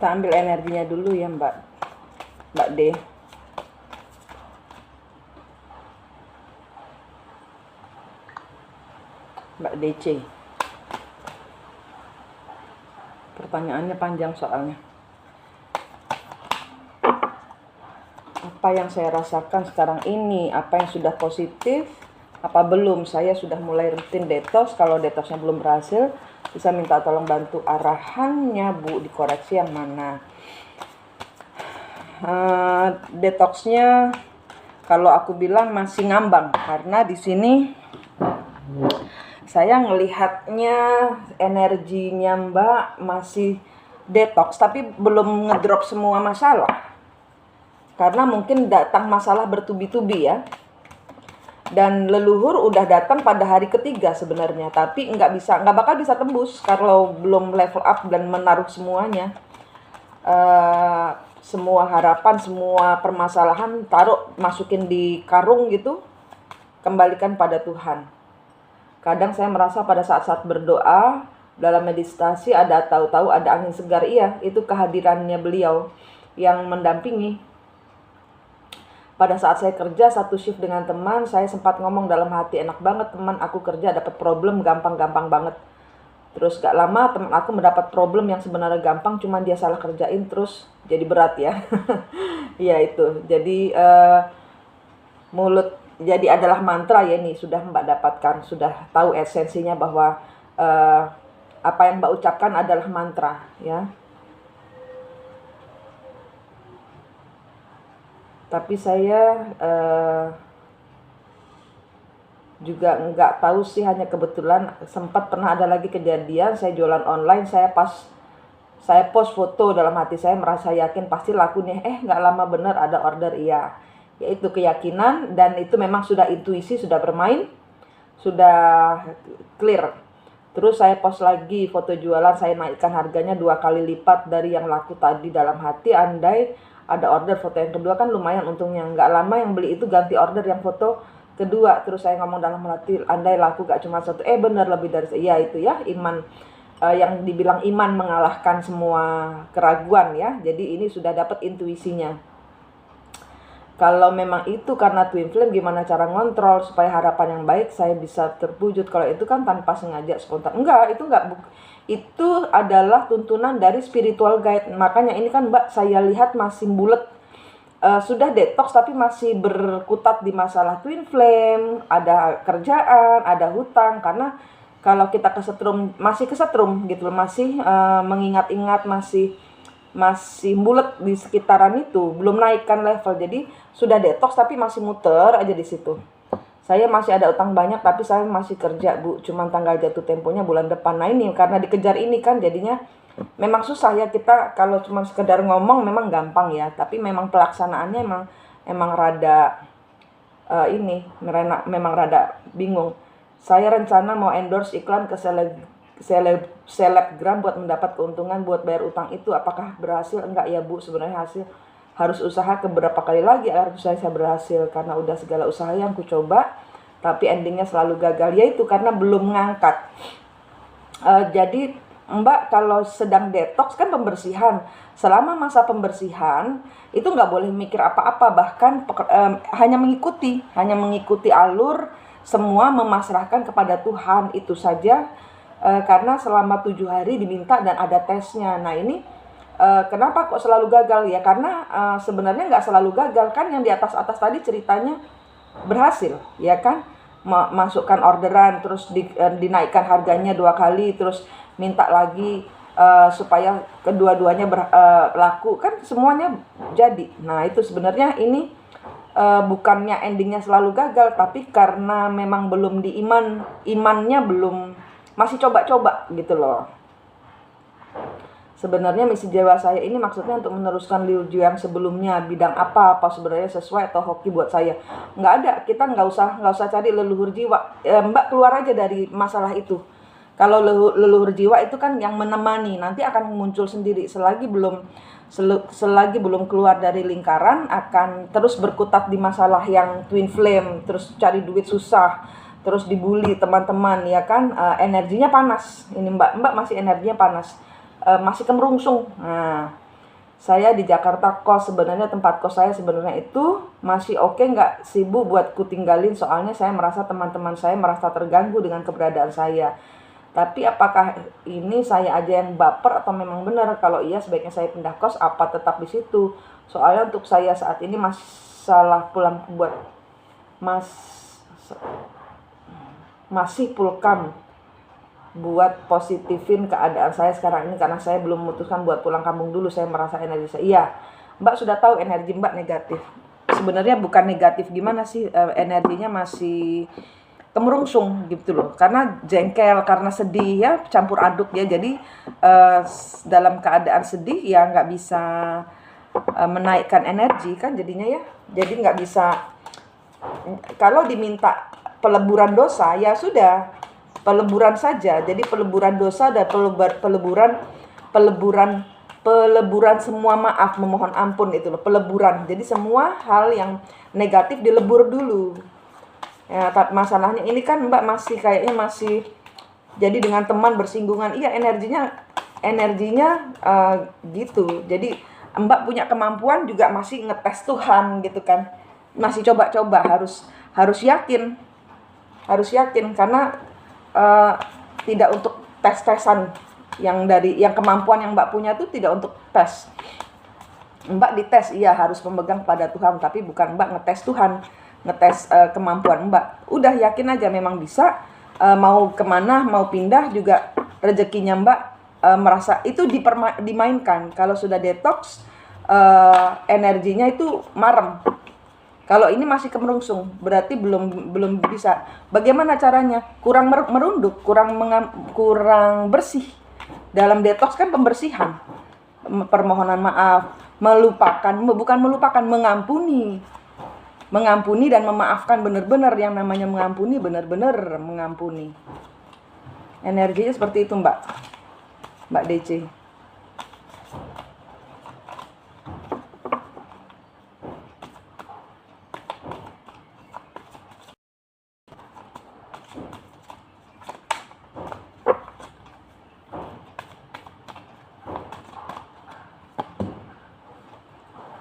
Kita ambil energinya dulu ya Mbak D. Mbak DC. Pertanyaannya panjang soalnya. Apa yang saya rasakan sekarang ini? Apa yang sudah positif? Apa belum? Saya sudah mulai rutin detox. Kalau detoxnya belum berhasil, bisa minta tolong bantu arahannya Bu, dikoreksi yang mana. Detoxnya kalau aku bilang masih ngambang, karena di sini saya ngelihatnya energinya Mbak masih detox, tapi belum ngedrop semua masalah. Karena mungkin datang masalah bertubi-tubi ya. Dan leluhur udah datang pada hari ketiga sebenarnya, tapi nggak bakal bisa tembus kalau belum level up dan menaruh semuanya. Semua harapan, semua permasalahan masukin di karung gitu, kembalikan pada Tuhan. Kadang saya merasa pada saat-saat berdoa, dalam meditasi tahu-tahu ada angin segar. Iya, itu kehadirannya beliau yang mendampingi. Pada saat saya kerja satu shift dengan teman, saya sempat ngomong dalam hati, enak banget teman, aku kerja dapat problem gampang-gampang banget. Terus gak lama teman aku mendapat problem yang sebenarnya gampang, cuman dia salah kerjain terus jadi berat ya. Ya itu, jadi mulut jadi adalah mantra ya, ini sudah Mbak dapatkan, sudah tahu esensinya bahwa apa yang Mbak ucapkan adalah mantra ya. Tapi saya juga nggak tahu sih, hanya kebetulan sempat pernah ada lagi kejadian saya jualan online, saya post foto, dalam hati saya merasa yakin pasti laku nih, nggak lama bener ada order. Iya, yaitu keyakinan, dan itu memang sudah intuisi, sudah bermain, sudah clear. Terus saya post lagi foto jualan, saya naikkan harganya 2 kali lipat dari yang laku tadi, dalam hati andai ada order foto yang kedua kan lumayan untungnya. Nggak lama yang beli itu ganti order yang foto kedua. Terus saya ngomong dalam hati, andai laku gak cuma satu, bener lebih dari ya itu ya, iman, yang dibilang iman mengalahkan semua keraguan ya. Jadi ini sudah dapat intuisinya. Kalau memang itu karena twin flame, gimana cara ngontrol supaya harapan yang baik saya bisa terwujud? Kalau itu kan tanpa sengaja, spontan. Enggak, itu adalah tuntunan dari spiritual guide. Makanya ini kan Mbak saya lihat masih bulet, sudah detox tapi masih berkutat di masalah twin flame, ada kerjaan, ada hutang. Karena kalau kita masih kesetrum gitu, masih mengingat-ingat, masih bulet di sekitaran itu, belum naikkan level. Jadi sudah detox tapi masih muter aja di situ. Saya masih ada utang banyak tapi saya masih kerja Bu, cuman tanggal jatuh temponya bulan depan. Nah ini karena dikejar ini kan jadinya memang susah ya. Kita kalau cuma sekedar ngomong memang gampang ya, tapi memang pelaksanaannya emang rada memang rada bingung. Saya rencana mau endorse iklan ke selebgram buat mendapat keuntungan buat bayar utang itu. Apakah berhasil? Enggak ya Bu, sebenarnya harus usaha beberapa kali lagi harus saya berhasil, karena udah segala usaha yang ku coba tapi endingnya selalu gagal, yaitu karena belum ngangkat. Jadi Mbak kalau sedang detox kan pembersihan, selama masa pembersihan itu nggak boleh mikir apa-apa, bahkan hanya mengikuti alur, semua memasrahkan kepada Tuhan, itu saja. Karena selama 7 hari diminta dan ada tesnya. Nah ini kenapa kok selalu gagal ya? Karena sebenarnya nggak selalu gagal kan, yang di atas tadi ceritanya berhasil ya kan, masukkan orderan, terus dinaikkan harganya 2 kali, terus minta lagi supaya kedua-duanya laku kan, semuanya jadi. Nah itu sebenarnya ini bukannya endingnya selalu gagal, tapi karena memang belum imannya belum, masih coba-coba gitu loh. Sebenarnya misi jiwa saya ini maksudnya untuk meneruskan Liu Jiu yang sebelumnya. Bidang apa sebenarnya sesuai atau hoki buat saya? Nggak ada, kita nggak usah cari leluhur jiwa. Mbak keluar aja dari masalah itu. Kalau leluhur jiwa itu kan yang menemani, nanti akan muncul sendiri. Selagi belum keluar dari lingkaran, akan terus berkutat di masalah yang twin flame, terus cari duit susah, terus dibully teman-teman ya kan. Energinya panas. Ini Mbak masih energinya panas. Masih kemerungsung. Nah, Saya di Jakarta kos, sebenarnya tempat kos saya sebenarnya itu masih oke, nggak sibuk buat ku tinggalin, soalnya saya merasa teman-teman saya merasa terganggu dengan keberadaan saya. Tapi apakah ini saya aja yang baper atau memang benar? Kalau iya sebaiknya saya pindah kos apa tetap di situ? Soalnya untuk saya saat ini masalah pulang buat mas masih pulkam buat positifin keadaan saya sekarang ini, karena saya belum memutuskan buat pulang kampung dulu. Saya merasa energi saya, iya Mbak sudah tahu energi Mbak negatif. Sebenarnya bukan negatif gimana sih, energinya masih kemerungsung gitu loh, karena jengkel, karena sedih ya, campur aduk ya. Jadi dalam keadaan sedih ya nggak bisa menaikkan energi kan jadinya ya. Jadi nggak bisa, kalau diminta peleburan dosa ya sudah, peleburan saja. Jadi peleburan dosa dan peleburan semua maaf, memohon ampun itu loh, peleburan. Jadi semua hal yang negatif dilebur dulu. Ya, tapi masalahnya ini kan Mbak masih kayaknya masih jadi dengan teman bersinggungan. Iya, energinya gitu. Jadi Mbak punya kemampuan juga masih ngetes Tuhan gitu kan. Masih coba-coba, harus yakin. Harus yakin karena tidak untuk tes-tesan, yang kemampuan yang Mbak punya itu tidak untuk tes. Mbak dites, iya harus memegang pada Tuhan, tapi bukan Mbak ngetes Tuhan, ngetes kemampuan Mbak. Udah yakin aja memang bisa, mau kemana, mau pindah juga rezekinya Mbak, merasa itu dimainkan. Kalau sudah detox, energinya itu marem. Kalau ini masih kemerungsung, berarti belum bisa. Bagaimana caranya? Kurang merunduk, kurang bersih. Dalam detox kan pembersihan, permohonan maaf, bukan melupakan, mengampuni dan memaafkan benar-benar. Yang namanya mengampuni, benar-benar mengampuni. Energinya seperti itu Mbak DC.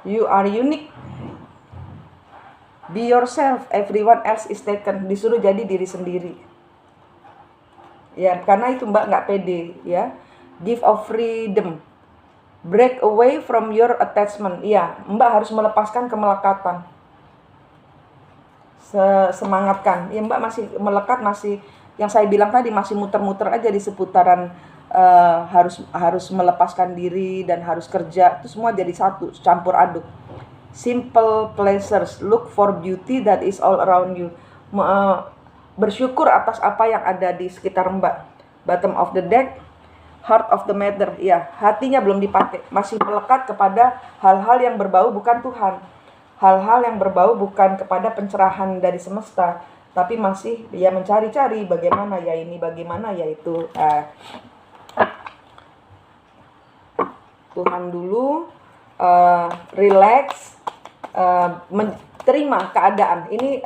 You are unique. Be yourself. Everyone else is taken. Disuruh jadi diri sendiri. Ya, karena itu Mbak nggak pede ya. Give of freedom. Break away from your attachment. Iya, Mbak harus melepaskan kemelekatan. Semangatkan. Ya, Mbak masih melekat, masih yang saya bilang tadi, masih muter-muter aja di seputaran harus melepaskan diri dan harus kerja. Itu semua jadi satu, campur aduk. Simple pleasures, look for beauty that is all around you. Bersyukur atas apa yang ada di sekitar Mbak. Bottom of the deck, heart of the matter. Ya, hatinya belum dipakai, masih melekat kepada hal-hal yang berbau bukan Tuhan. Hal-hal yang berbau bukan kepada pencerahan dari semesta, tapi masih ya mencari-cari bagaimana ya ini, bagaimana ya itu. Tuhan dulu, relax, menerima keadaan. Ini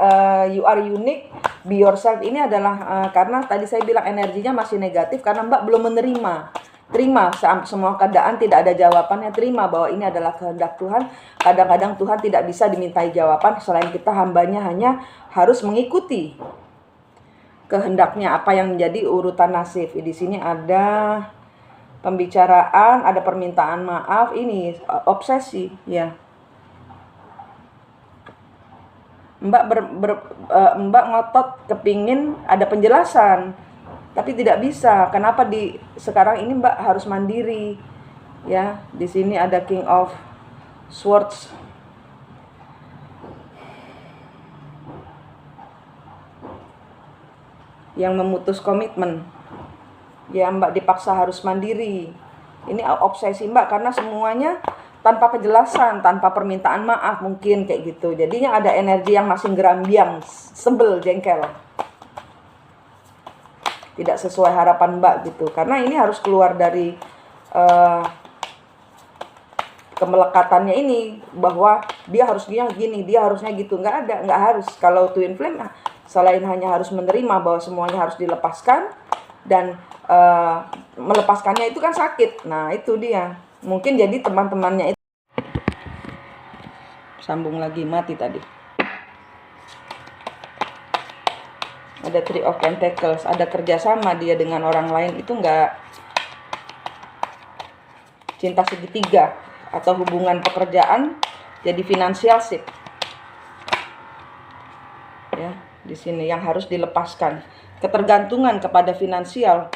you are unique, be yourself. Ini adalah karena tadi saya bilang energinya masih negatif karena Mbak belum menerima. Terima semua keadaan, tidak ada jawabannya. Terima bahwa ini adalah kehendak Tuhan. Kadang-kadang Tuhan tidak bisa dimintai jawaban, selain kita hambanya hanya harus mengikuti kehendaknya, apa yang menjadi urutan nasib. Di sini ada pembicaraan, ada permintaan maaf, ini obsesi ya. Mbak ngotot kepingin ada penjelasan, tapi tidak bisa. Kenapa sekarang ini Mbak harus mandiri ya. Di sini ada King of Swords. Yang memutus komitmen. Ya, Mbak dipaksa harus mandiri. Ini obsesi Mbak karena semuanya tanpa kejelasan, tanpa permintaan maaf mungkin kayak gitu. Jadinya ada energi yang masih gerambiang, sebel, jengkel. Tidak sesuai harapan Mbak gitu. Karena ini harus keluar dari kemelekatannya ini, bahwa dia harusnya gini, dia harusnya gitu. Nggak harus. Kalau twin flame selain hanya harus menerima bahwa semuanya harus dilepaskan, dan melepaskannya itu kan sakit. Nah itu dia, mungkin jadi teman-temannya itu Sambung lagi, mati tadi. Ada Three of Pentacles, ada kerjasama dia dengan orang lain, itu enggak cinta segitiga atau hubungan pekerjaan jadi financial ship. Ya, di sini yang harus dilepaskan, ketergantungan kepada finansial.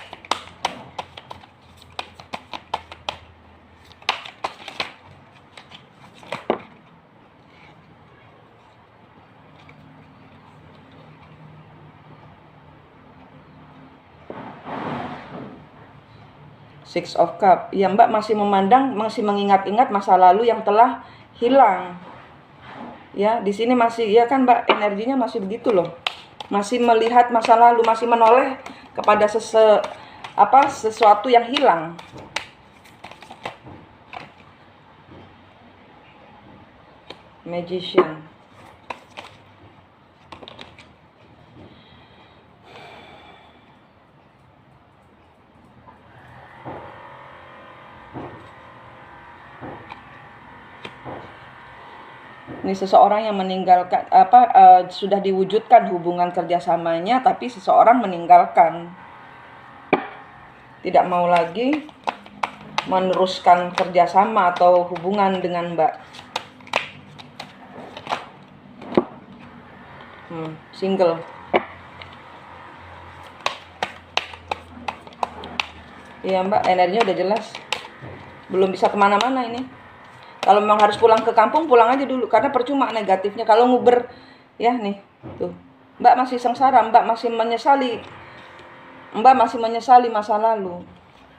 Six of Cup. Ya, Mbak masih memandang, masih mengingat-ingat masa lalu yang telah hilang. Ya, di sini masih, ya kan Mbak, energinya masih begitu loh. Masih melihat masa lalu, masih menoleh kepada sesuatu yang hilang. Magician. Ini seseorang yang meninggalkan, sudah diwujudkan hubungan kerjasamanya, tapi seseorang meninggalkan, tidak mau lagi meneruskan kerjasama atau hubungan dengan Mbak. Single. Iya Mbak, energinya udah jelas, belum bisa kemana-mana ini. Kalau memang harus pulang ke kampung, pulang aja dulu, karena percuma negatifnya. Kalau nguber, ya nih, tuh, Mbak masih sengsara, Mbak masih menyesali masa lalu,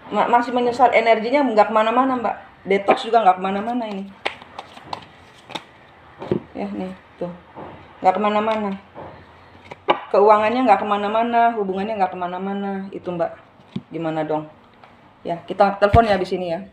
masih menyesal, energinya nggak kemana-mana Mbak, detox juga nggak kemana-mana ini. Ya nih, tuh, nggak kemana-mana, keuangannya nggak kemana-mana, hubungannya nggak kemana-mana, itu Mbak, gimana dong? Ya, kita telepon ya di sini ya.